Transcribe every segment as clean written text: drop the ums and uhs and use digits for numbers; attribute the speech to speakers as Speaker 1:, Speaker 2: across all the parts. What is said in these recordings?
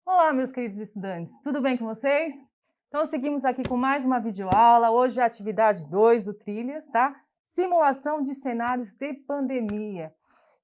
Speaker 1: Olá, meus queridos estudantes, tudo bem com vocês? Então, seguimos aqui com mais uma videoaula. Hoje é a atividade 2 do Trilhas, tá? Simulação de cenários de pandemia.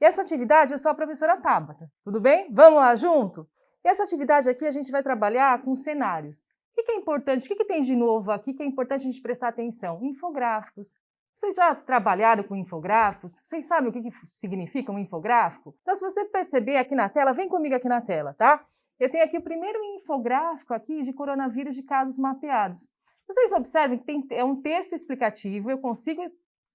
Speaker 1: E essa atividade eu sou a professora Tabata, tudo bem? Vamos lá junto? E essa atividade aqui a gente vai trabalhar com cenários. O que é importante? O que tem de novo aqui que é importante a gente prestar atenção? Infográficos. Vocês já trabalharam com infográficos? Vocês sabem o que significa um infográfico? Então, se você perceber aqui na tela, vem comigo aqui na tela, tá? Eu tenho aqui o primeiro infográfico aqui de coronavírus de casos mapeados. Vocês observem que é um texto explicativo, eu consigo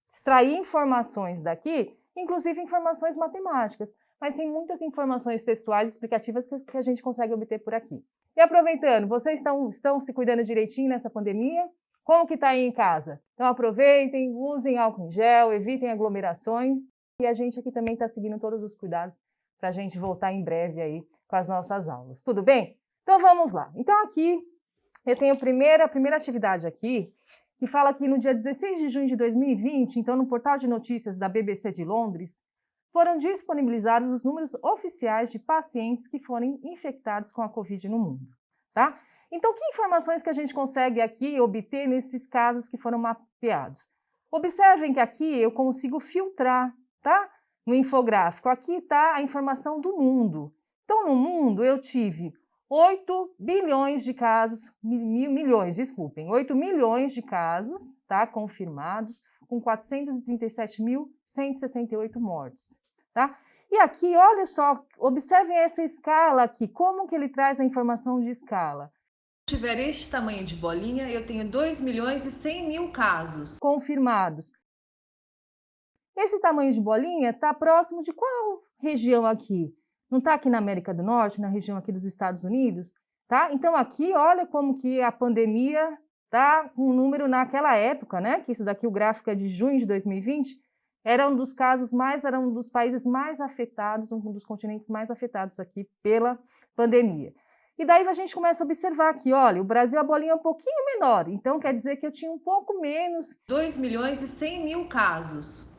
Speaker 1: extrair informações daqui, inclusive informações matemáticas, mas tem muitas informações textuais explicativas que a gente consegue obter por aqui. E aproveitando, vocês estão se cuidando direitinho nessa pandemia? Como que está aí em casa? Então aproveitem, usem álcool em gel, evitem aglomerações e a gente aqui também está seguindo todos os cuidados para a gente voltar em breve aí com as nossas aulas. Tudo bem? Então vamos lá. Então aqui eu tenho a primeira atividade aqui, que fala que no dia 16 de junho de 2020, então no portal de notícias da BBC de Londres, foram disponibilizados os números oficiais de pacientes que foram infectados com a Covid no mundo, tá? Então, que informações que a gente consegue aqui obter nesses casos que foram mapeados? Observem que aqui eu consigo filtrar, tá? No infográfico, aqui está a informação do mundo. Então, no mundo, eu tive 8 bilhões de casos, 8 milhões de casos, tá, confirmados, com 437.168 mortes, tá? E aqui, olha só, observem essa escala aqui, como que ele traz a informação de escala.
Speaker 2: Se tiver este tamanho de bolinha, eu tenho 2.100.000 casos
Speaker 1: confirmados. Esse tamanho de bolinha está próximo de qual região aqui? Não está aqui na América do Norte, na região aqui dos Estados Unidos? Tá? Então aqui, olha como que a pandemia está com um número naquela época, né? Que isso daqui, o gráfico é de junho de 2020, era um dos países mais afetados, um dos continentes mais afetados aqui pela pandemia. E daí a gente começa a observar aqui, olha, o Brasil a bolinha é um pouquinho menor, então quer dizer que eu tinha um pouco menos.
Speaker 2: 2.100.000 casos.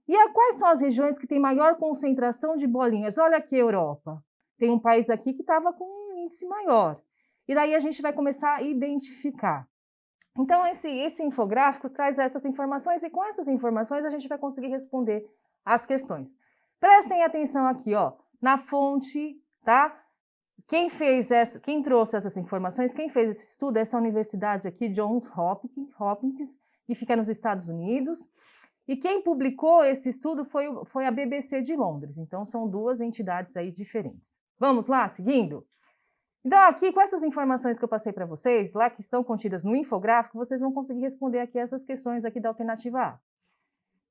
Speaker 1: E quais são as regiões que têm maior concentração de bolinhas? Olha aqui a Europa. Tem um país aqui que estava com um índice maior. E daí a gente vai começar a identificar. Então, esse infográfico traz essas informações e com essas informações a gente vai conseguir responder as questões. Prestem atenção aqui, ó, na fonte, tá? Quem trouxe essas informações, quem fez esse estudo, essa universidade aqui, Johns Hopkins, que fica nos Estados Unidos. E quem publicou esse estudo foi a BBC de Londres. Então, são duas entidades aí diferentes. Vamos lá, seguindo? Então, aqui, com essas informações que eu passei para vocês, lá que estão contidas no infográfico, vocês vão conseguir responder aqui essas questões aqui da alternativa A.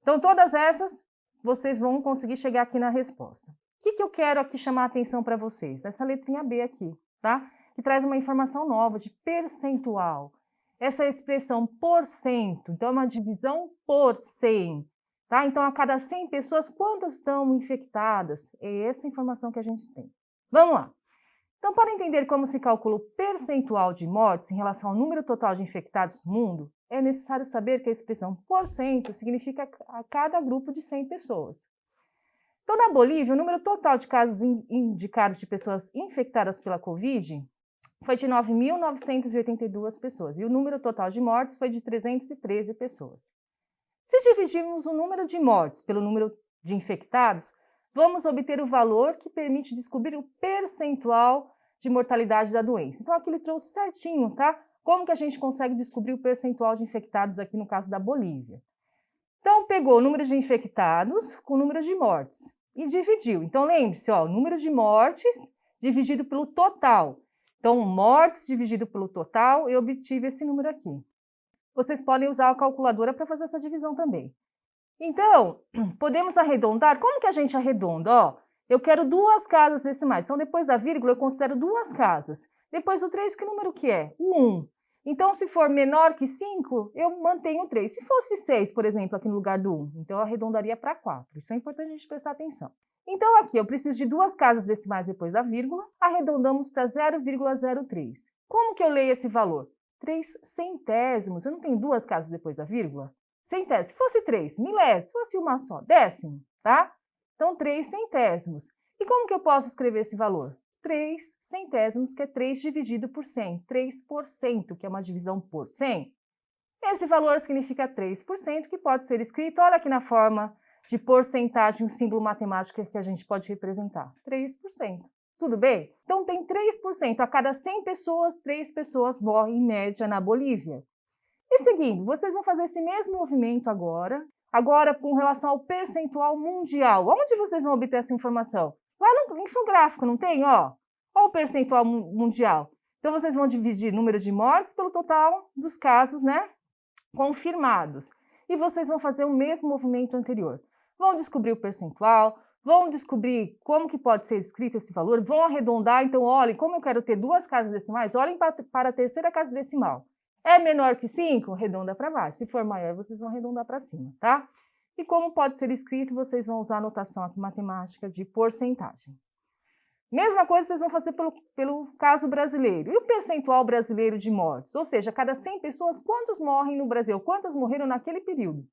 Speaker 1: Então, todas essas, vocês vão conseguir chegar aqui na resposta. O que eu quero aqui chamar a atenção para vocês? Essa letrinha B aqui, tá? Que traz uma informação nova de percentual. Essa expressão por cento, então é uma divisão por 100, tá? Então, a cada 100 pessoas, quantas estão infectadas? É essa informação que a gente tem. Vamos lá. Então, para entender como se calcula o percentual de mortes em relação ao número total de infectados no mundo, é necessário saber que a expressão por cento significa a cada grupo de 100 pessoas. Então, na Bolívia, o número total de casos indicados de pessoas infectadas pela Covid foi de 9.982 pessoas e o número total de mortes foi de 313 pessoas. Se dividirmos o número de mortes pelo número de infectados, vamos obter o valor que permite descobrir o percentual de mortalidade da doença. Então, aqui ele trouxe certinho, tá? Como que a gente consegue descobrir o percentual de infectados aqui no caso da Bolívia? Então, pegou o número de infectados com o número de mortes e dividiu. Então, lembre-se, ó, o número de mortes dividido pelo total. Então, mortes dividido pelo total, eu obtive esse número aqui. Vocês podem usar a calculadora para fazer essa divisão também. Então, podemos arredondar. Como que a gente arredonda? Ó, eu quero duas casas decimais. Então, depois da vírgula, eu considero duas casas. Depois do 3, que número que é? O 1. Então, se for menor que 5, eu mantenho o 3. Se fosse 6, por exemplo, aqui no lugar do 1, então eu arredondaria para 4. Isso é importante a gente prestar atenção. Então, aqui eu preciso de duas casas decimais depois da vírgula, arredondamos para 0,03. Como que eu leio esse valor? 3 centésimos. Eu não tenho duas casas depois da vírgula? Centésimo. Se fosse 3, milésimo. Se fosse uma só, décimo, tá? Então, 3 centésimos. E como que eu posso escrever esse valor? 3 centésimos, que é 3 dividido por 100, 3%, que é uma divisão por 100. Esse valor significa 3%, que pode ser escrito, olha aqui na forma de porcentagem, um símbolo matemático que a gente pode representar, 3%. Tudo bem? Então tem 3%, a cada 100 pessoas, 3 pessoas morrem em média na Bolívia. E seguindo, vocês vão fazer esse mesmo movimento agora com relação ao percentual mundial. Onde vocês vão obter essa informação? Lá no infográfico, não tem? Ó o percentual mundial. Então vocês vão dividir o número de mortes pelo total dos casos, né, confirmados. E vocês vão fazer o mesmo movimento anterior. Vão descobrir o percentual, vão descobrir como que pode ser escrito esse valor, vão arredondar. Então, olhem, como eu quero ter 2 casas decimais, olhem para a terceira casa decimal. É menor que 5? Arredonda para baixo. Se for maior, vocês vão arredondar para cima, tá? E como pode ser escrito, vocês vão usar a notação aqui matemática de porcentagem. Mesma coisa vocês vão fazer pelo caso brasileiro. E o percentual brasileiro de mortes? Ou seja, a cada 100 pessoas, quantos morrem no Brasil? Quantas morreram naquele período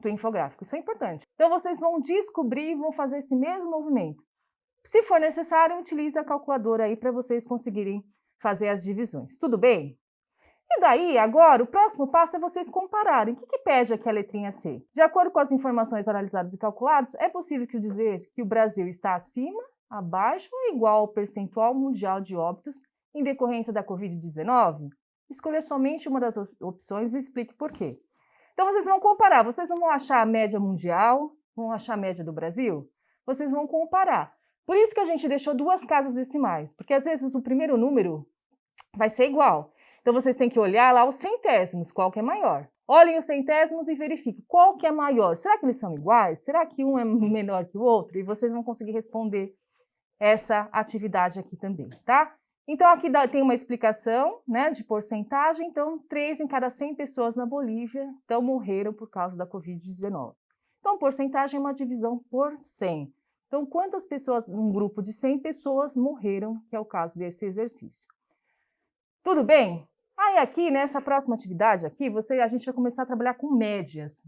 Speaker 1: do infográfico? Isso é importante. Então, vocês vão descobrir e vão fazer esse mesmo movimento. Se for necessário, utilize a calculadora aí para vocês conseguirem fazer as divisões. Tudo bem? E daí, agora, o próximo passo é vocês compararem. O que pede aqui a letrinha C? De acordo com as informações analisadas e calculadas, é possível dizer que o Brasil está acima, abaixo ou igual ao percentual mundial de óbitos em decorrência da Covid-19? Escolha somente uma das opções e explique por quê. Então, vocês vão comparar. Vocês não vão achar a média mundial, vão achar a média do Brasil? Vocês vão comparar. Por isso que a gente deixou 2 casas decimais, porque às vezes o primeiro número vai ser igual. Então, vocês têm que olhar lá os centésimos, qual que é maior. Olhem os centésimos e verifiquem qual que é maior. Será que eles são iguais? Será que um é menor que o outro? E vocês vão conseguir responder essa atividade aqui também, tá? Então, aqui tem uma explicação, né, de porcentagem. Então, 3 em cada 100 pessoas na Bolívia morreram por causa da Covid-19. Então, porcentagem é uma divisão por 100. Então, quantas pessoas, um grupo de 100 pessoas morreram, que é o caso desse exercício. Tudo bem? Aí aqui, nessa próxima atividade aqui, a gente vai começar a trabalhar com médias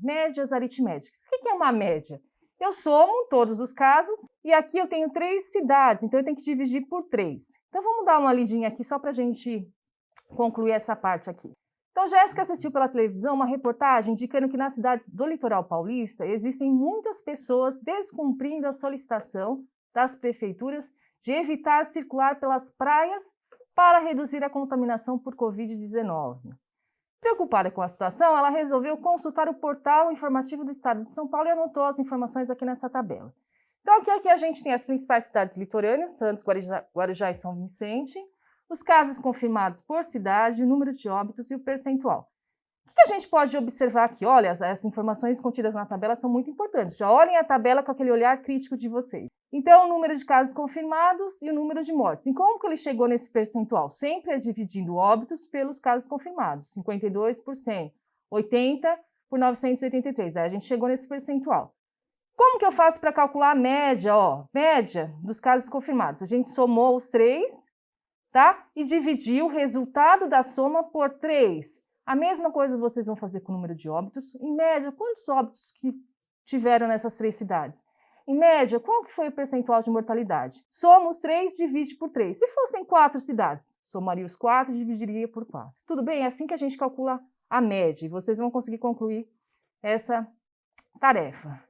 Speaker 1: aritméticas. O que é uma média? Eu somo todos os casos e aqui eu tenho 3 cidades, então eu tenho que dividir por 3. Então vamos dar uma lidinha aqui só para a gente concluir essa parte aqui. Então, Jéssica assistiu pela televisão uma reportagem indicando que nas cidades do litoral paulista existem muitas pessoas descumprindo a solicitação das prefeituras de evitar circular pelas praias para reduzir a contaminação por Covid-19. Preocupada com a situação, ela resolveu consultar o portal informativo do estado de São Paulo e anotou as informações aqui nessa tabela. Então, aqui a gente tem as principais cidades litorâneas, Santos, Guarujá e São Vicente, os casos confirmados por cidade, o número de óbitos e o percentual. O que a gente pode observar aqui? Olha, as informações contidas na tabela são muito importantes. Já olhem a tabela com aquele olhar crítico de vocês. Então, o número de casos confirmados e o número de mortes. E como que ele chegou nesse percentual? Sempre é dividindo óbitos pelos casos confirmados, 52%, 80% por 983. Aí a gente chegou nesse percentual. Como que eu faço para calcular a média? Média dos casos confirmados. A gente somou os 3, tá? E dividiu o resultado da soma por 3. A mesma coisa vocês vão fazer com o número de óbitos. Em média, quantos óbitos que tiveram nessas 3 cidades? Em média, qual que foi o percentual de mortalidade? Soma os 3, divide por 3. Se fossem 4 cidades, somaria os 4 e dividiria por 4. Tudo bem? É assim que a gente calcula a média. E vocês vão conseguir concluir essa tarefa.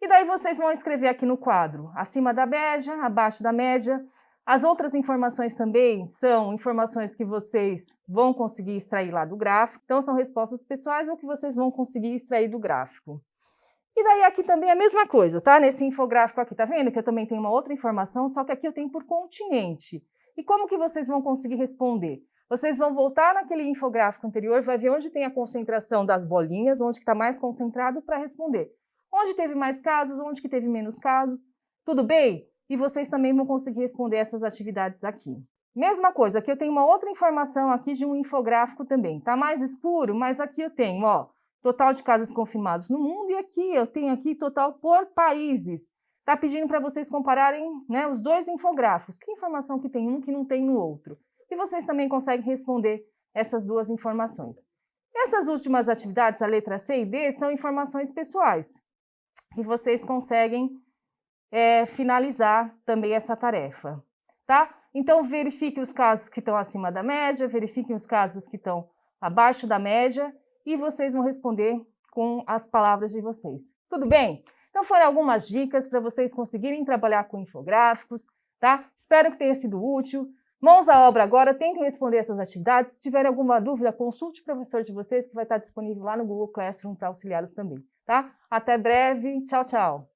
Speaker 1: E daí vocês vão escrever aqui no quadro, acima da média, abaixo da média. As outras informações também são informações que vocês vão conseguir extrair lá do gráfico. Então, são respostas pessoais ou que vocês vão conseguir extrair do gráfico. E daí aqui também é a mesma coisa, tá? Nesse infográfico aqui, tá vendo que eu também tenho uma outra informação, só que aqui eu tenho por continente. E como que vocês vão conseguir responder? Vocês vão voltar naquele infográfico anterior, vai ver onde tem a concentração das bolinhas, onde que está mais concentrado para responder. Onde teve mais casos, onde que teve menos casos, tudo bem? E vocês também vão conseguir responder essas atividades aqui. Mesma coisa, aqui eu tenho uma outra informação aqui de um infográfico também. Tá mais escuro, mas aqui eu tenho, total de casos confirmados no mundo e aqui eu tenho aqui total por países. Tá pedindo para vocês compararem, né, os 2 infográficos. Que informação que tem um que não tem no outro? E vocês também conseguem responder essas 2 informações. Essas últimas atividades, a letra C e D, são informações pessoais, que vocês conseguem finalizar também essa tarefa. tá? Então, verifique os casos que estão acima da média, verifiquem os casos que estão abaixo da média e vocês vão responder com as palavras de vocês. Tudo bem? Então, foram algumas dicas para vocês conseguirem trabalhar com infográficos, tá? Espero que tenha sido útil. Mãos à obra agora, tentem responder essas atividades. Se tiverem alguma dúvida, consulte o professor de vocês, que vai estar disponível lá no Google Classroom para auxiliá-los também, tá? Até breve. Tchau, tchau.